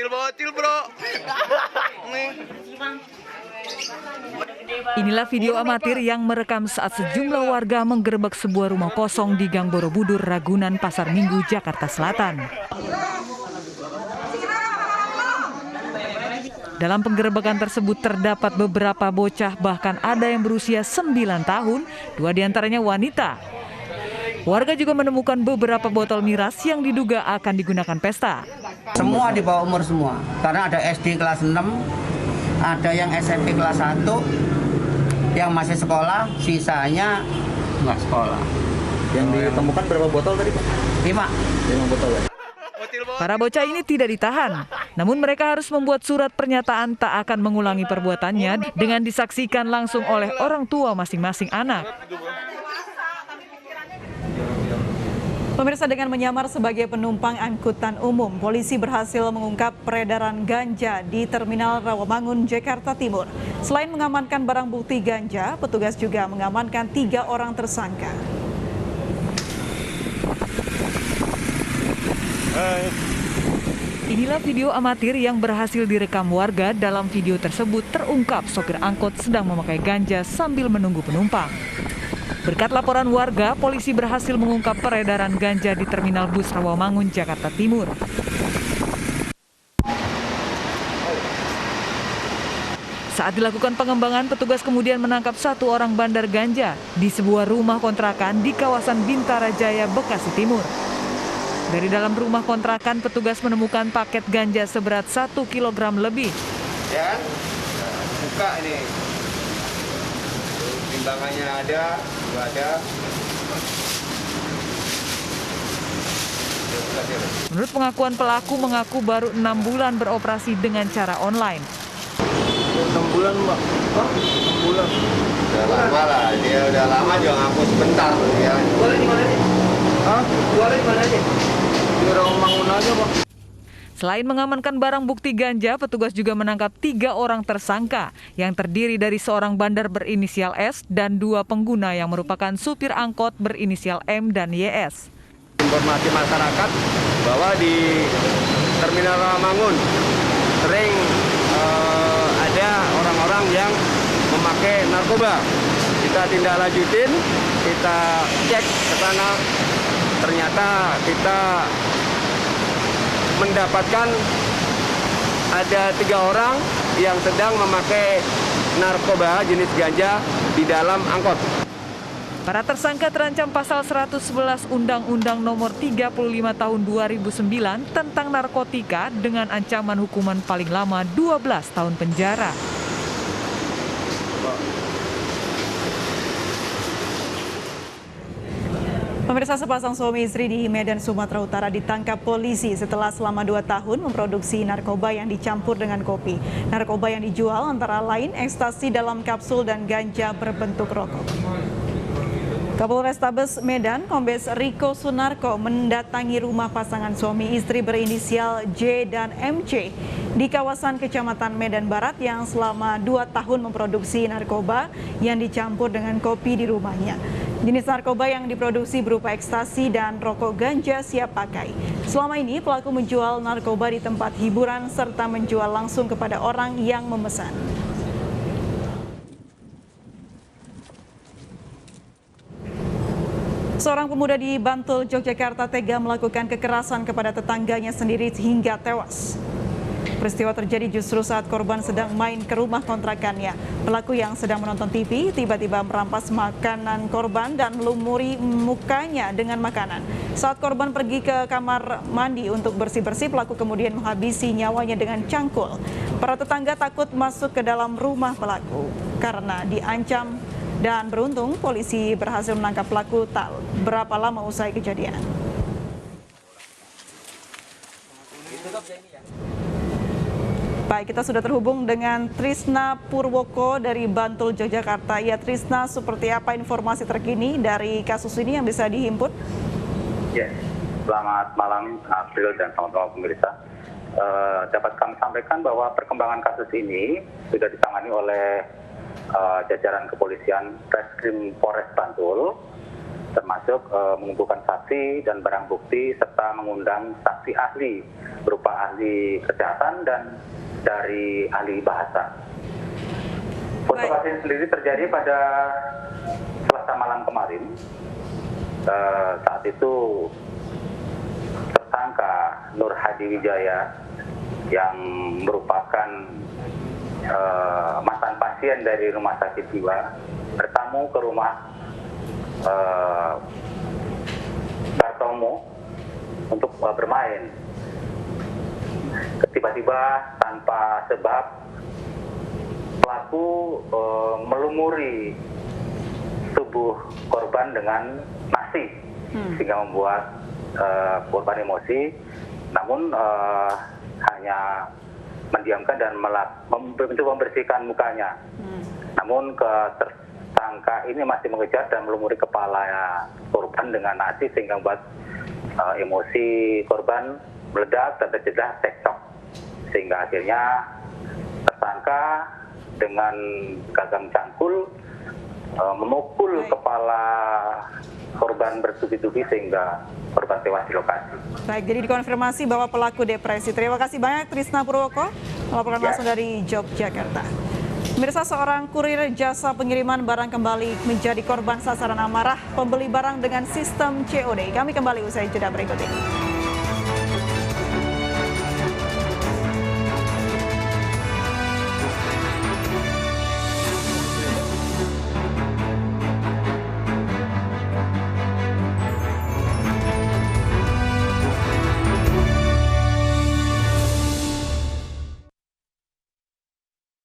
Bocil bro. Nih. Inilah video amatir yang merekam saat sejumlah warga menggerebek sebuah rumah kosong di Gang Borobudur, Ragunan, Pasar Minggu, Jakarta Selatan. Dalam penggerebekan tersebut terdapat beberapa bocah, bahkan ada yang berusia 9 tahun, 2 diantaranya wanita. Warga juga menemukan beberapa botol miras yang diduga akan digunakan pesta. Semua di bawah umur semua, karena ada SD kelas 6, ada yang SMP kelas 1, yang masih sekolah, sisanya nggak sekolah. Yang ditemukan berapa botol tadi Pak? 5 botol ya? Para bocah ini tidak ditahan, namun mereka harus membuat surat pernyataan tak akan mengulangi perbuatannya dengan disaksikan langsung oleh orang tua masing-masing anak. Pemirsa, dengan menyamar sebagai penumpang angkutan umum, polisi berhasil mengungkap peredaran ganja di Terminal Rawamangun, Jakarta Timur. Selain mengamankan barang bukti ganja, petugas juga mengamankan 3 orang tersangka. Inilah video amatir yang berhasil direkam warga. Dalam video tersebut terungkap sopir angkot sedang memakai ganja sambil menunggu penumpang. Berkat laporan warga, polisi berhasil mengungkap peredaran ganja di Terminal Bus Rawamangun, Jakarta Timur. Saat dilakukan pengembangan, petugas kemudian menangkap 1 orang bandar ganja di sebuah rumah kontrakan di kawasan Bintara Jaya, Bekasi Timur. Dari dalam rumah kontrakan, petugas menemukan paket ganja seberat 1 kilogram lebih. Ya kan? Nah, buka ini. Timbangannya ada, juga ada. Menurut pengakuan pelaku, mengaku baru 6 bulan beroperasi dengan cara online. 6 bulan Mbak? Hah? 6 bulan? Udah lama lah, dia udah lama juga ngaku sebentar. Ya. Boleh di mana aja? Hah? Boleh di mana aja? Di Rawamangun aja Pak. Selain mengamankan barang bukti ganja, petugas juga menangkap 3 orang tersangka yang terdiri dari seorang bandar berinisial S dan 2 pengguna yang merupakan supir angkot berinisial M dan YS. Informasi masyarakat bahwa di Terminal Rawamangun sering ada orang-orang yang memakai narkoba. Kita tindak lanjutin, kita cek ke sana, ternyata kita mendapatkan ada 3 orang yang sedang memakai narkoba jenis ganja di dalam angkot. Para tersangka terancam pasal 111 Undang-Undang Nomor 35 Tahun 2009 tentang narkotika dengan ancaman hukuman paling lama 12 tahun penjara. Pemirsa, sepasang suami istri di Medan, Sumatera Utara ditangkap polisi setelah selama 2 tahun memproduksi narkoba yang dicampur dengan kopi. Narkoba yang dijual antara lain ekstasi dalam kapsul dan ganja berbentuk rokok. Kapolrestabes Medan, Kombes Riko Sunarko mendatangi rumah pasangan suami istri berinisial J dan MC di kawasan Kecamatan Medan Barat yang selama 2 tahun memproduksi narkoba yang dicampur dengan kopi di rumahnya. Jenis narkoba yang diproduksi berupa ekstasi dan rokok ganja siap pakai. Selama ini pelaku menjual narkoba di tempat hiburan serta menjual langsung kepada orang yang memesan. Seorang pemuda di Bantul, Yogyakarta tega melakukan kekerasan kepada tetangganya sendiri hingga tewas. Peristiwa terjadi justru saat korban sedang main ke rumah kontrakannya. Pelaku yang sedang menonton TV tiba-tiba merampas makanan korban dan melumuri mukanya dengan makanan. Saat korban pergi ke kamar mandi untuk bersih-bersih, pelaku kemudian menghabisi nyawanya dengan cangkul. Para tetangga takut masuk ke dalam rumah pelaku karena diancam, dan beruntung polisi berhasil menangkap pelaku tak berapa lama usai kejadian. Baik, kita sudah terhubung dengan Trisna Purwoko dari Bantul, Yogyakarta. Ya Trisna, seperti apa informasi terkini dari kasus ini yang bisa dihimpun? Ya, selamat malam April dan teman-teman pemirsa. Dapat kami sampaikan bahwa perkembangan kasus ini sudah ditangani oleh jajaran kepolisian Reskrim Polres Bantul termasuk mengumpulkan saksi dan barang bukti serta mengundang saksi ahli berupa ahli kesehatan dan dari ahli bahasa. Foto kasus sendiri terjadi pada Selasa malam kemarin. Saat itu tersangka Nur Hadi Wijaya yang merupakan mantan pasien dari rumah sakit jiwa bertamu ke rumah Bartomo untuk bermain. Tiba-tiba tanpa sebab pelaku melumuri tubuh korban dengan nasi sehingga membuat korban emosi, namun hanya mendiamkan dan mencoba membersihkan mukanya. Namun tersangka ini masih mengejar dan melumuri kepala korban dengan nasi sehingga membuat emosi korban meledak dan terjadilah cekcok, sehingga akhirnya tersangka dengan gagang cangkul memukul kepala korban bertubi-tubi sehingga korban tewas di lokasi. Baik, jadi dikonfirmasi bahwa pelaku depresi. Terima kasih banyak Trisna Purwoko melaporkan langsung dari Yogyakarta. Pemirsa, seorang kurir jasa pengiriman barang kembali menjadi korban sasaran amarah pembeli barang dengan sistem COD. Kami kembali usai jeda berikut ini.